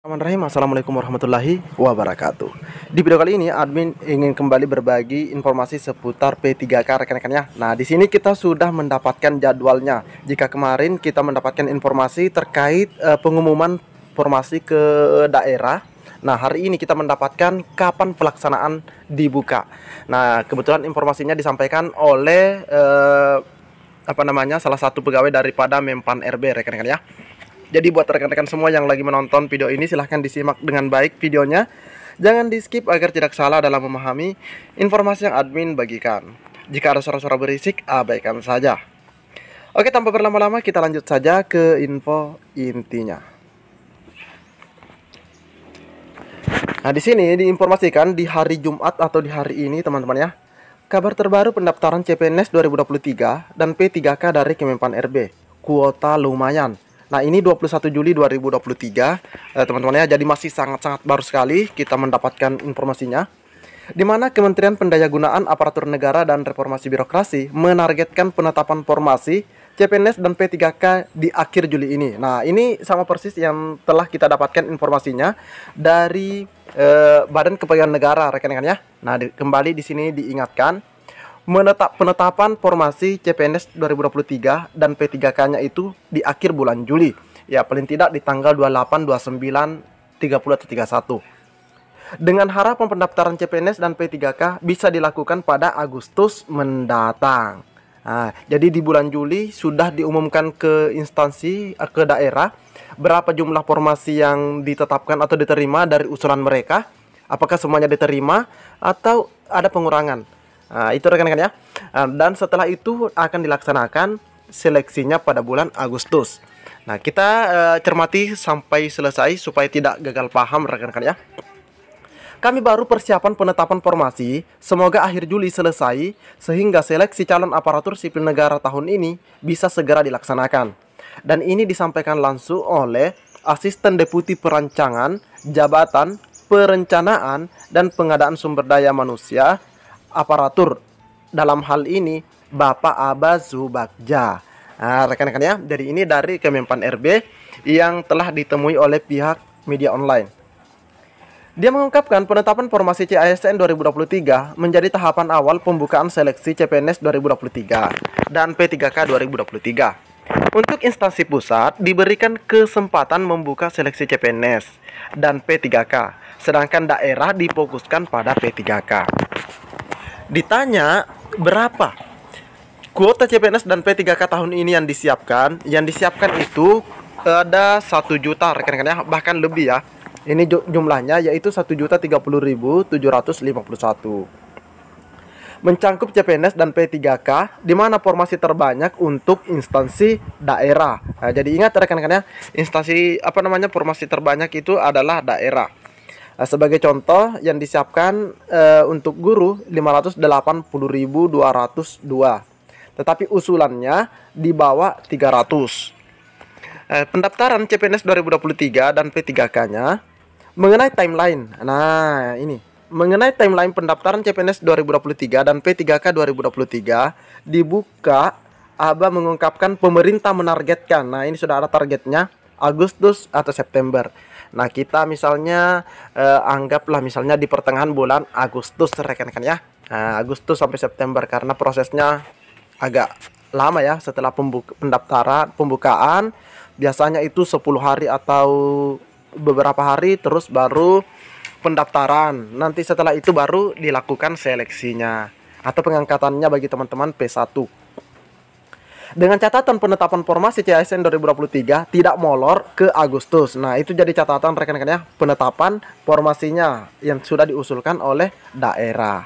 Bismillahirrahmanirrahim. Assalamualaikum warahmatullahi wabarakatuh. Di video kali ini admin ingin kembali berbagi informasi seputar P3K rekan-rekan ya. Nah, di sini kita sudah mendapatkan jadwalnya. Jika kemarin kita mendapatkan informasi terkait pengumuman formasi ke daerah. Nah, hari ini kita mendapatkan kapan pelaksanaan dibuka. Nah, kebetulan informasinya disampaikan oleh salah satu pegawai daripada Mempan RB rekan-rekan ya. Jadi buat rekan-rekan semua yang lagi menonton video ini, silahkan disimak dengan baik videonya. Jangan di skip agar tidak salah dalam memahami informasi yang admin bagikan. Jika ada suara-suara berisik, abaikan saja. Oke, tanpa berlama-lama kita lanjut saja ke info intinya. Nah, di sini diinformasikan di hari Jumat atau di hari ini teman-teman ya. Kabar terbaru pendaftaran CPNS 2023 dan P3K dari Kemenpan RB. Kuota lumayan. Nah, ini 21 Juli 2023 teman-teman ya. Jadi masih sangat-sangat baru sekali kita mendapatkan informasinya, di mana Kementerian Pendayagunaan Aparatur Negara dan Reformasi Birokrasi menargetkan penetapan formasi CPNS dan P3K di akhir Juli ini. Nah, ini sama persis yang telah kita dapatkan informasinya dari Badan Kepegawaian Negara rekan-rekan ya. Nah, kembali di sini diingatkan penetapan formasi CPNS 2023 dan P3K-nya itu di akhir bulan Juli. Ya, paling tidak di tanggal 28, 29, 30 atau 31. Dengan harapan pendaftaran CPNS dan P3K bisa dilakukan pada Agustus mendatang. Nah, jadi di bulan Juli sudah diumumkan ke instansi, ke daerah, berapa jumlah formasi yang ditetapkan atau diterima dari usulan mereka. Apakah semuanya diterima atau ada pengurangan. Nah, itu rekan-rekan ya. Dan setelah itu akan dilaksanakan seleksinya pada bulan Agustus. Nah, kita cermati sampai selesai supaya tidak gagal paham rekan-rekan ya. Kami baru persiapan penetapan formasi, semoga akhir Juli selesai sehingga seleksi calon aparatur sipil negara tahun ini bisa segera dilaksanakan. Dan ini disampaikan langsung oleh Asisten Deputi Perancangan, Jabatan Perencanaan dan Pengadaan Sumber Daya Manusia Aparatur, dalam hal ini Bapak Abbas Zubagja. Nah, rekan-rekan ya, jadi ini dari Kemenpan RB yang telah ditemui oleh pihak media online. Dia mengungkapkan penetapan formasi CASN 2023 menjadi tahapan awal pembukaan seleksi CPNS 2023 dan P3K 2023. Untuk instansi pusat diberikan kesempatan membuka seleksi CPNS dan P3K, sedangkan daerah difokuskan pada P3K. Ditanya berapa kuota CPNS dan P3K tahun ini yang disiapkan? Yang disiapkan itu ada 1 juta rekan-rekan ya, bahkan lebih ya. Ini jumlahnya yaitu 1.030.751. Mencangkup CPNS dan P3K, di mana formasi terbanyak untuk instansi daerah. Nah, jadi ingat rekan-rekan ya, formasi terbanyak itu adalah daerah. Nah, sebagai contoh yang disiapkan untuk guru 580.202, tetapi usulannya di bawah 300. Pendaftaran CPNS 2023 dan P3K-nya mengenai timeline. Nah, ini mengenai timeline pendaftaran CPNS 2023 dan P3K 2023 dibuka, Aba mengungkapkan pemerintah menargetkan. Nah, ini sudah ada targetnya, Agustus atau September. Nah, kita misalnya anggaplah misalnya di pertengahan bulan Agustus rekan-rekan ya. Nah, Agustus sampai September karena prosesnya agak lama ya. Setelah pembukaan biasanya itu 10 hari atau beberapa hari, terus baru pendaftaran. Nanti setelah itu baru dilakukan seleksinya atau pengangkatannya bagi teman-teman P1. Dengan catatan penetapan formasi CASN 2023 tidak molor ke Agustus. Nah, itu jadi catatan rekan-rekan ya, penetapan formasinya yang sudah diusulkan oleh daerah.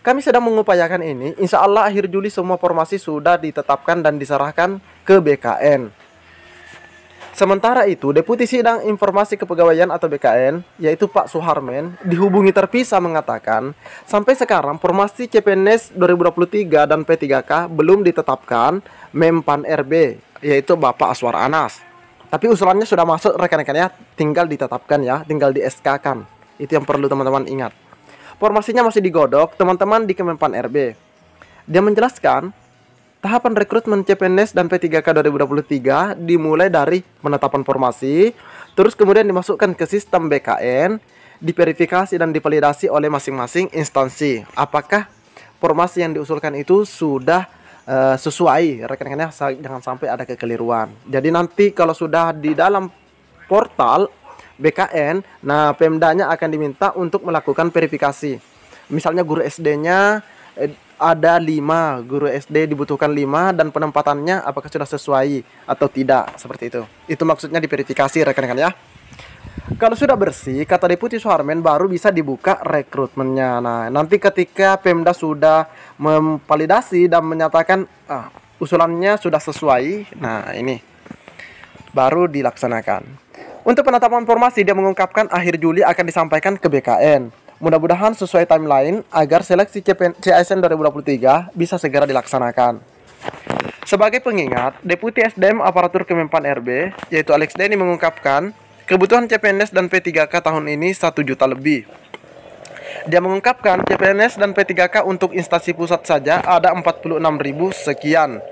Kami sedang mengupayakan ini. Insya Allah akhir Juli semua formasi sudah ditetapkan dan diserahkan ke BKN. Sementara itu, Deputi Sidang Informasi Kepegawaian atau BKN, yaitu Pak Suharmen, dihubungi terpisah mengatakan, sampai sekarang formasi CPNS 2023 dan P3K belum ditetapkan Mempan RB, yaitu Bapak Aswar Anas. Tapi usulannya sudah masuk rekan-rekan ya, tinggal ditetapkan ya, tinggal di SK-kan. Itu yang perlu teman-teman ingat. Formasinya masih digodok teman-teman di Kemenpan RB. Dia menjelaskan, Tahapan rekrutmen CPNS dan P3K 2023 dimulai dari penetapan formasi, terus kemudian dimasukkan ke sistem BKN, diverifikasi dan divalidasi oleh masing-masing instansi. Apakah formasi yang diusulkan itu sudah sesuai, rekan-rekannya, jangan sampai ada kekeliruan. Jadi nanti kalau sudah di dalam portal BKN, nah Pemdanya akan diminta untuk melakukan verifikasi. Misalnya guru SD-nya ada 5, guru SD dibutuhkan 5, dan penempatannya apakah sudah sesuai atau tidak, seperti itu. Itu maksudnya diverifikasi, rekan-rekan ya. Kalau sudah bersih, kata Deputi Suharmen, baru bisa dibuka rekrutmennya. Nah, nanti ketika Pemda sudah memvalidasi dan menyatakan usulannya sudah sesuai, nah ini baru dilaksanakan. Untuk penetapan formasi, dia mengungkapkan akhir Juli akan disampaikan ke BKN. Mudah-mudahan sesuai timeline agar seleksi CASN 2023 bisa segera dilaksanakan. Sebagai pengingat, Deputi SDM Aparatur Kemenpan RB, yaitu Alex Denny, mengungkapkan kebutuhan CPNS dan P3K tahun ini 1 juta lebih. Dia mengungkapkan CPNS dan P3K untuk instansi pusat saja ada 46.000 sekian.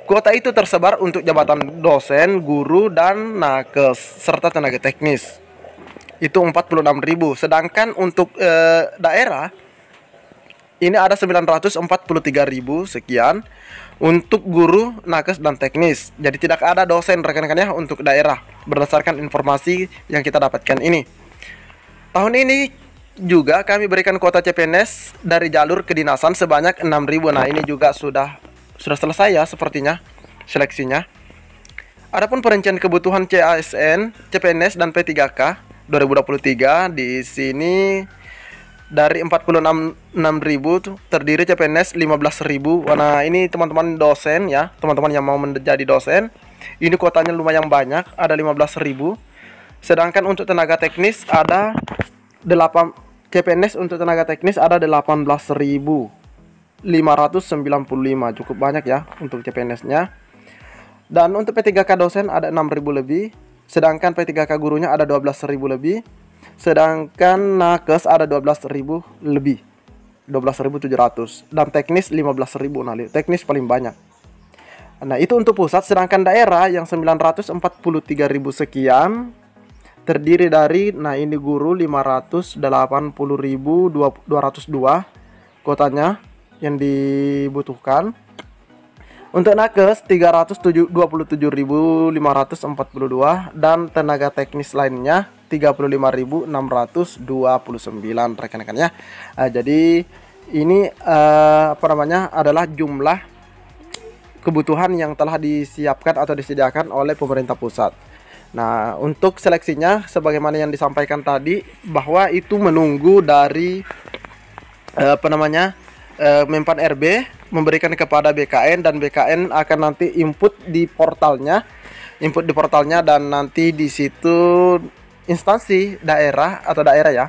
Kuota itu tersebar untuk jabatan dosen, guru, dan nakes, serta tenaga teknis. Itu 46.000. Sedangkan untuk daerah ini ada 943.000 sekian untuk guru, nakes, dan teknis. Jadi tidak ada dosen, rekan-rekannya, untuk daerah berdasarkan informasi yang kita dapatkan ini. Tahun ini juga kami berikan kuota CPNS dari jalur kedinasan sebanyak 6.000. Nah, ini juga sudah selesai ya sepertinya seleksinya. Adapun perincian kebutuhan CASN, CPNS, dan P3K 2023 di sini dari 46.000 terdiri CPNS 15.000. Nah, ini teman-teman dosen ya, teman-teman yang mau menjadi dosen, ini kuotanya lumayan banyak, ada 15.000. Sedangkan untuk tenaga teknis ada 8 CPNS untuk tenaga teknis ada 18.595, cukup banyak ya untuk CPNS-nya. Dan untuk P3K dosen ada 6.000 lebih. Sedangkan P3K gurunya ada 12.000 lebih. Sedangkan nakes ada 12.000 lebih, 12.700. Dan teknis 15.000. Nah, teknis paling banyak. Nah, itu untuk pusat. Sedangkan daerah yang 943.000 sekian terdiri dari, nah ini guru 580.202 kotanya yang dibutuhkan. Untuk nakes 327.542 dan tenaga teknis lainnya 35.629, rekan-rekannya. Jadi ini adalah jumlah kebutuhan yang telah disiapkan atau disediakan oleh pemerintah pusat. Nah, untuk seleksinya sebagaimana yang disampaikan tadi, bahwa itu menunggu dari Menpan RB memberikan kepada BKN, dan BKN akan nanti input di portalnya, dan nanti di situ instansi daerah ya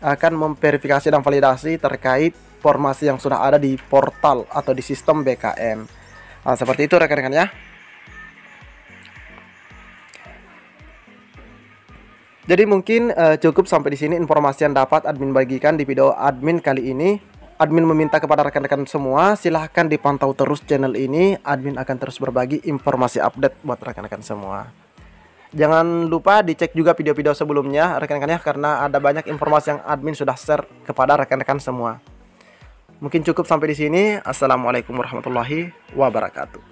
akan memverifikasi dan validasi terkait formasi yang sudah ada di portal atau di sistem BKN. Nah, seperti itu rekan-rekan ya. Jadi mungkin cukup sampai di sini informasi yang dapat admin bagikan di video admin kali ini. Admin meminta kepada rekan-rekan semua, silahkan dipantau terus channel ini. Admin akan terus berbagi informasi update buat rekan-rekan semua. Jangan lupa dicek juga video-video sebelumnya rekan-rekan ya, karena ada banyak informasi yang admin sudah share kepada rekan-rekan semua. Mungkin cukup sampai di sini. Assalamualaikum warahmatullahi wabarakatuh.